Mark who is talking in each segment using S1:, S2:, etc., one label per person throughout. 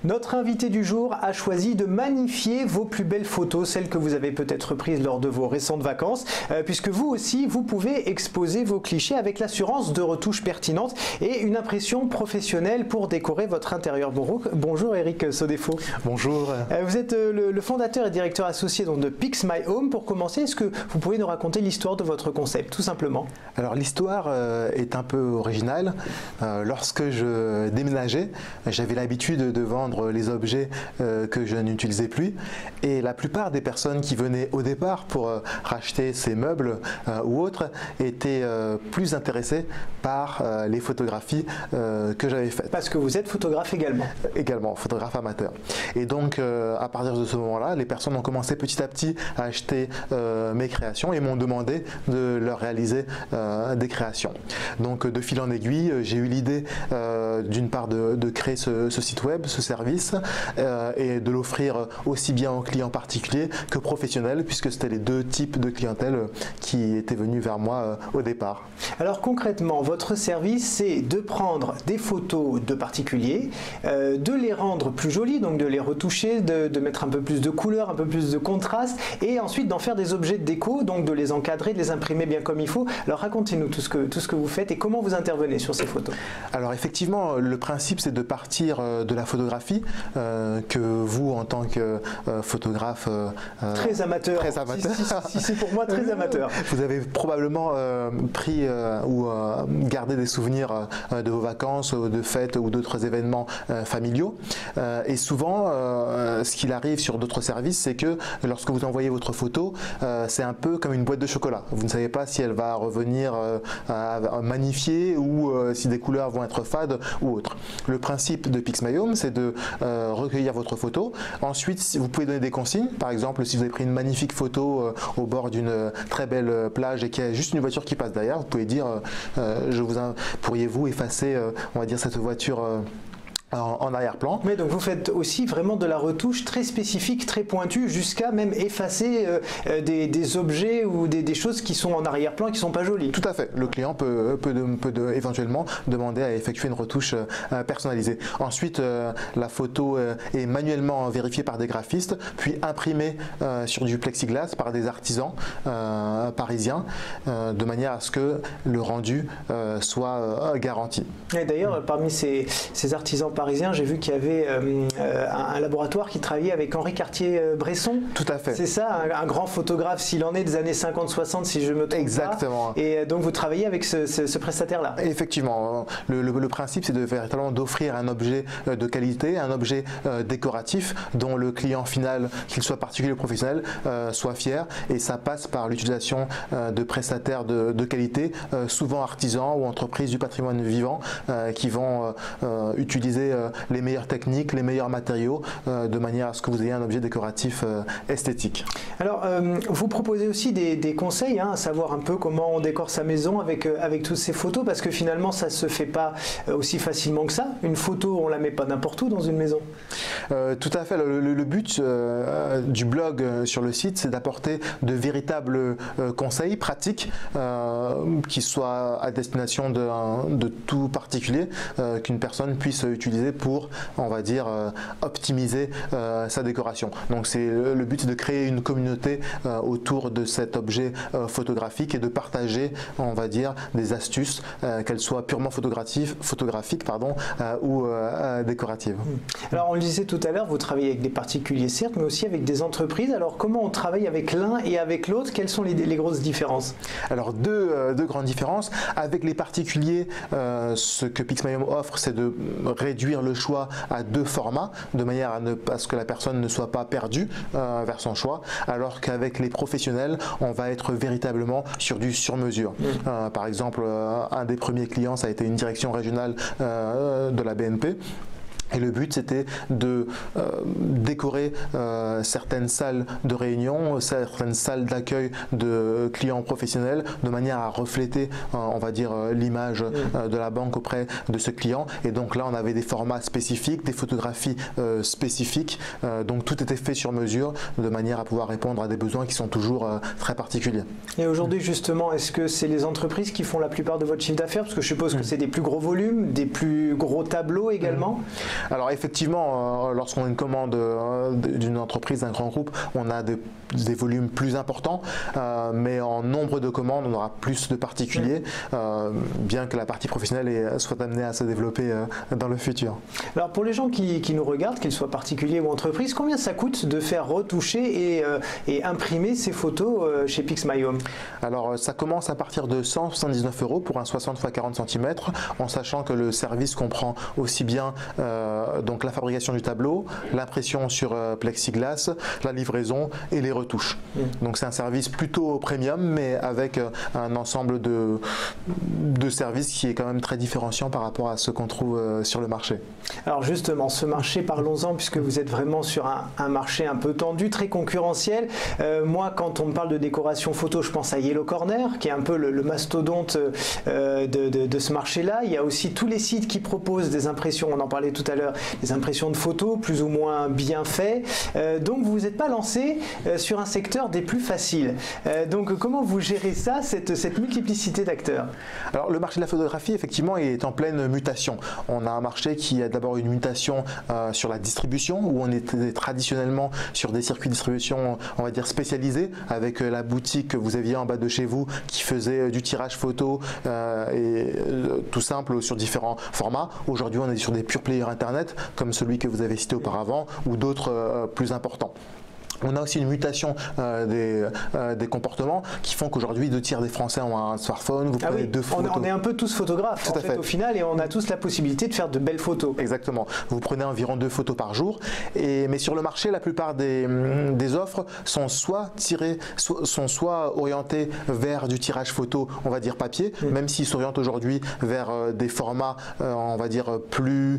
S1: Notre invité du jour a choisi de magnifier vos plus belles photos, celles que vous avez peut-être prises lors de vos récentes vacances, puisque vous aussi, vous pouvez exposer vos clichés avec l'assurance de retouches pertinentes et une impression professionnelle pour décorer votre intérieur. Bonjour Eric Sodefo.
S2: Bonjour.
S1: Vous êtes le fondateur et directeur associé donc, de Pix My Home. Pour commencer, est-ce que vous pouvez nous raconter l'histoire de votre concept, tout simplement?
S2: Alors l'histoire est un peu originale. Lorsque je déménageais, j'avais l'habitude de vendre les objets que je n'utilisais plus, et la plupart des personnes qui venaient au départ pour racheter ces meubles ou autres étaient plus intéressées par les photographies que j'avais faites.
S1: Parce que vous êtes photographe également.
S2: Également, photographe amateur. Et donc à partir de ce moment-là, les personnes ont commencé petit à petit à acheter mes créations et m'ont demandé de leur réaliser des créations. Donc de fil en aiguille, j'ai eu l'idée d'une part de créer ce site web, ce service, et de l'offrir aussi bien aux clients particuliers que professionnels, puisque c'était les deux types de clientèle qui étaient venus vers moi au départ.
S1: Alors concrètement, votre service, c'est de prendre des photos de particuliers, de les rendre plus jolies, donc de les retoucher, de mettre un peu plus de couleur, un peu plus de contraste, et ensuite d'en faire des objets de déco, donc de les encadrer, de les imprimer bien comme il faut. Alors racontez-nous tout ce que vous faites et comment vous intervenez sur ces photos. Alors
S2: effectivement, le principe, c'est de partir de la photographie que vous, en tant que photographe
S1: très amateur, si c'est pour moi très amateur,
S2: vous avez probablement pris ou gardé des souvenirs de vos vacances, de fêtes ou d'autres événements familiaux, et souvent ce qu'il arrive sur d'autres services, c'est que lorsque vous envoyez votre photo, c'est un peu comme une boîte de chocolat. Vous ne savez pas si elle va revenir magnifiée ou si des couleurs vont être fades ou autres. Le principe de Pix My Home, c'est de recueillir votre photo. Ensuite, vous pouvez donner des consignes. Par exemple, si vous avez pris une magnifique photo au bord d'une très belle plage et qu'il y a juste une voiture qui passe derrière, vous pouvez dire pourriez-vous effacer, on va dire, cette voiture en arrière-plan.
S1: Mais donc vous faites aussi vraiment de la retouche très spécifique, très pointue, jusqu'à même effacer des objets ou des choses qui sont en arrière-plan et qui ne sont pas jolies.
S2: Tout à fait. Le client peut éventuellement demander à effectuer une retouche personnalisée. Ensuite, la photo est manuellement vérifiée par des graphistes, puis imprimée sur du plexiglas par des artisans parisiens, de manière à ce que le rendu soit garanti.
S1: Et d'ailleurs, parmi ces artisans parisien, j'ai vu qu'il y avait un laboratoire qui travaillait avec Henri Cartier-Bresson.
S2: Tout à fait.
S1: C'est ça, un grand photographe, s'il en est, des années 50-60, si je me trompe
S2: Exactement.
S1: pas. Et donc vous travaillez avec ce prestataire-là.
S2: Effectivement. Le principe, c'est véritablement d'offrir un objet de qualité, un objet décoratif dont le client final, qu'il soit particulier ou professionnel, soit fier. Et ça passe par l'utilisation de prestataires de qualité, souvent artisans ou entreprises du patrimoine vivant, qui vont utiliser les meilleures techniques, les meilleurs matériaux, de manière à ce que vous ayez un objet décoratif esthétique.
S1: Alors, vous proposez aussi des conseils, à savoir un peu comment on décore sa maison avec toutes ces photos, parce que finalement, ça ne se fait pas aussi facilement que ça. Une photo, on ne la met pas n'importe où dans une maison.
S2: Tout à fait. Le but du blog sur le site, c'est d'apporter de véritables conseils pratiques qui soient à destination de tout particulier, qu'une personne puisse utiliser pour, on va dire, optimiser sa décoration. Donc le but, c'est de créer une communauté autour de cet objet photographique et de partager, on va dire, des astuces, qu'elles soient purement photographiques ou décoratives.
S1: Alors on le disait tout à l'heure, vous travaillez avec des particuliers certes, mais aussi avec des entreprises. Alors comment on travaille avec l'un et avec l'autre? Quelles sont les grosses différences?
S2: Alors deux grandes différences. Avec les particuliers, ce que Pix My Home offre, c'est de réduire le choix à deux formats, de manière à ce que la personne ne soit pas perdue vers son choix, alors qu'avec les professionnels, on va être véritablement sur du sur-mesure. Par exemple, un des premiers clients, ça a été une direction régionale de la BNP. Et le but, c'était de décorer certaines salles de réunion, certaines salles d'accueil de clients professionnels, de manière à refléter, on va dire, l'image de la banque auprès de ce client. Et donc là, on avait des formats spécifiques, des photographies spécifiques. Donc tout était fait sur mesure, de manière à pouvoir répondre à des besoins qui sont toujours très particuliers.
S1: Et aujourd'hui, justement, est-ce que c'est les entreprises qui font la plupart de votre chiffre d'affaires? Parce que je suppose que c'est des plus gros volumes, des plus gros tableaux également.
S2: Alors effectivement, lorsqu'on a une commande d'une entreprise, d'un grand groupe, on a des volumes plus importants, mais en nombre de commandes, on aura plus de particuliers, bien que la partie professionnelle soit amenée à se développer dans le futur.
S1: Alors pour les gens qui nous regardent, qu'ils soient particuliers ou entreprises, combien ça coûte de faire retoucher et imprimer ces photos chez Pixmayhome?
S2: Alors ça commence à partir de 179 € pour un 60 x 40 cm, en sachant que le service comprend aussi bien donc la fabrication du tableau, l'impression sur plexiglas, la livraison et les retouches. Donc c'est un service plutôt premium, mais avec un ensemble de services qui est quand même très différenciant par rapport à ce qu'on trouve sur le marché.
S1: Alors justement, ce marché, parlons-en, puisque vous êtes vraiment sur un marché un peu tendu, très concurrentiel. Moi, quand on me parle de décoration photo, je pense à Yellow Corner, qui est un peu le mastodonte de ce marché-là. Il y a aussi tous les sites qui proposent des impressions, on en parlait tout à l'heure, des impressions de photos plus ou moins bien faites. Donc vous n'êtes pas lancé sur un secteur des plus faciles. Donc comment vous gérez ça, cette multiplicité d'acteurs?
S2: Alors le marché de la photographie, effectivement, est en pleine mutation. On a un marché qui a d'abord une mutation sur la distribution, où on était traditionnellement sur des circuits de distribution, on va dire spécialisés, avec la boutique que vous aviez en bas de chez vous qui faisait du tirage photo tout simple sur différents formats. Aujourd'hui, on est sur des pure players internet comme celui que vous avez cité auparavant ou d'autres plus importants. On a aussi une mutation des comportements qui font qu'aujourd'hui 2/3 des Français ont un smartphone. Vous prenez deux photos.
S1: On est un peu tous photographes en fait, au final, et on a tous la possibilité de faire de belles photos.
S2: Exactement. Vous prenez environ 2 photos par jour. Mais sur le marché, la plupart des offres sont soit orientées vers du tirage photo, on va dire papier, même s'ils s'orientent aujourd'hui vers des formats, on va dire plus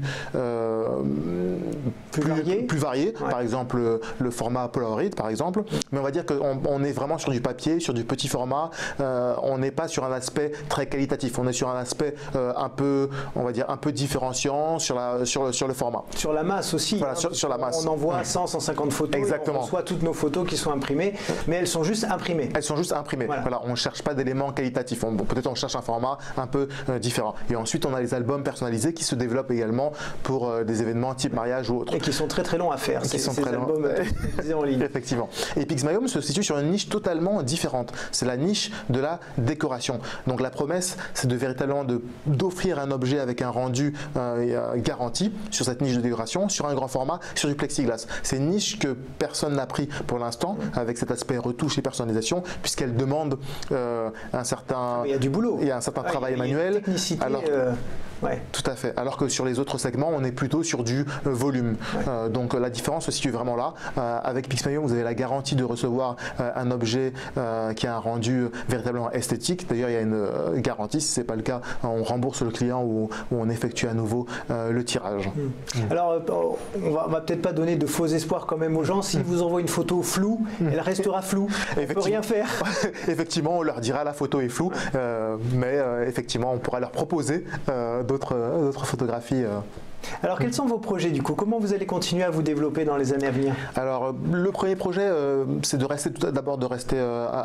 S2: variés. Ouais. Par exemple, le format Polaroid, par exemple, mais on va dire qu'on est vraiment sur du papier, sur du petit format, on n'est pas sur un aspect très qualitatif, on est sur un aspect un peu, on va dire, un peu différenciant sur le format.
S1: Sur la masse aussi,
S2: voilà, sur la masse.
S1: On envoie 100-150 photos.
S2: Exactement.
S1: Et on reçoit toutes nos photos qui sont imprimées, mais elles sont juste imprimées.
S2: Elles sont juste imprimées, voilà, on ne cherche pas d'éléments qualitatifs, peut-être on cherche un format un peu différent. Et ensuite on a les albums personnalisés qui se développent également pour des événements type mariage ou autre.
S1: Et qui sont très très longs à faire, ces albums en ligne.
S2: Effectivement. Et Pixmayhome se situe sur une niche totalement différente. C'est la niche de la décoration. Donc la promesse, c'est de véritablement d'offrir un objet avec un rendu garanti sur cette niche de décoration, sur un grand format, sur du plexiglas. C'est une niche que personne n'a pris pour l'instant, avec cet aspect retouche et personnalisation, puisqu'elle demande un certain,
S1: il y a du boulot.
S2: Il y a un certain travail manuel.
S1: Alors,
S2: tout à fait. Alors que sur les autres segments, on est plutôt sur du volume. Donc la différence se situe vraiment là. Avec Pixmayhome, vous avez la garantie de recevoir un objet qui a un rendu véritablement esthétique. D'ailleurs, il y a une garantie. Si ce n'est pas le cas, on rembourse le client ou on effectue à nouveau le tirage.
S1: Alors, on va peut-être pas donner de faux espoirs quand même aux gens. S'ils vous envoient une photo floue, elle restera floue. On ne peut rien faire.
S2: Effectivement, on leur dira la photo est floue, mais effectivement, on pourra leur proposer d'autres photographies.
S1: Alors quels sont vos projets du coup? Comment vous allez continuer à vous développer dans les années à venir?
S2: Alors le premier projet c'est d'abord de rester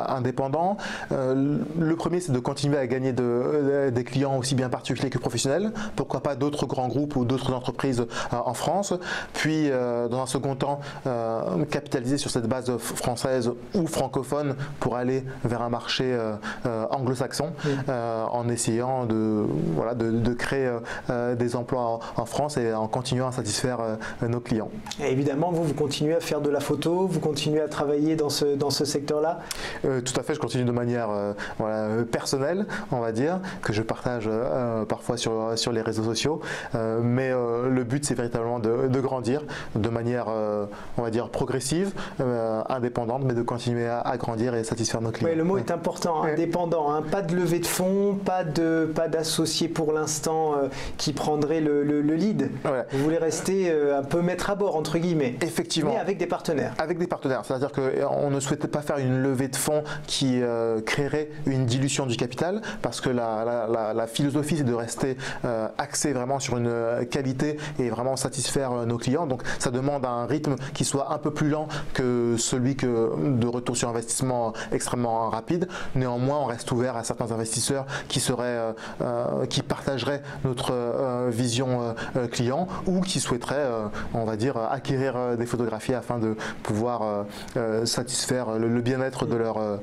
S2: indépendant. Le premier c'est de continuer à gagner des clients aussi bien particuliers que professionnels. Pourquoi pas d'autres grands groupes ou d'autres entreprises en France. Puis dans un second temps capitaliser sur cette base française ou francophone pour aller vers un marché anglo-saxon en essayant de créer des emplois en France et en continuant à satisfaire nos clients.
S1: Et évidemment, vous continuez à faire de la photo, vous continuez à travailler dans ce secteur-là?
S2: Tout à fait, je continue de manière personnelle, on va dire, que je partage parfois sur les réseaux sociaux, mais le but c'est véritablement de grandir de manière, on va dire, progressive, indépendante, mais de continuer à grandir et satisfaire nos clients.
S1: Oui, le mot est important, indépendant, hein, pas de levée de fonds, pas d'associé pour l'instant qui prendrait le lead. Vous voulez rester un peu maître à bord, entre guillemets.
S2: Effectivement.
S1: Mais avec des partenaires.
S2: Avec des partenaires. C'est-à-dire qu'on ne souhaitait pas faire une levée de fonds qui créerait une dilution du capital, parce que la philosophie, c'est de rester axé vraiment sur une qualité et vraiment satisfaire nos clients. Donc, ça demande un rythme qui soit un peu plus lent que celui de retour sur investissement extrêmement rapide. Néanmoins, on reste ouvert à certains investisseurs qui partageraient notre vision clients ou qui souhaiteraient, on va dire, acquérir des photographies afin de pouvoir satisfaire le bien-être de leurs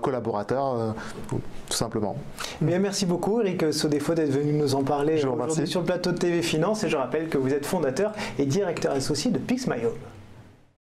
S2: collaborateurs, tout simplement.
S1: Bien, merci beaucoup Eric Sodefo d'être venu nous en parler aujourd'hui sur le plateau de TV Finance, et je rappelle que vous êtes fondateur et directeur associé de PixMyHome.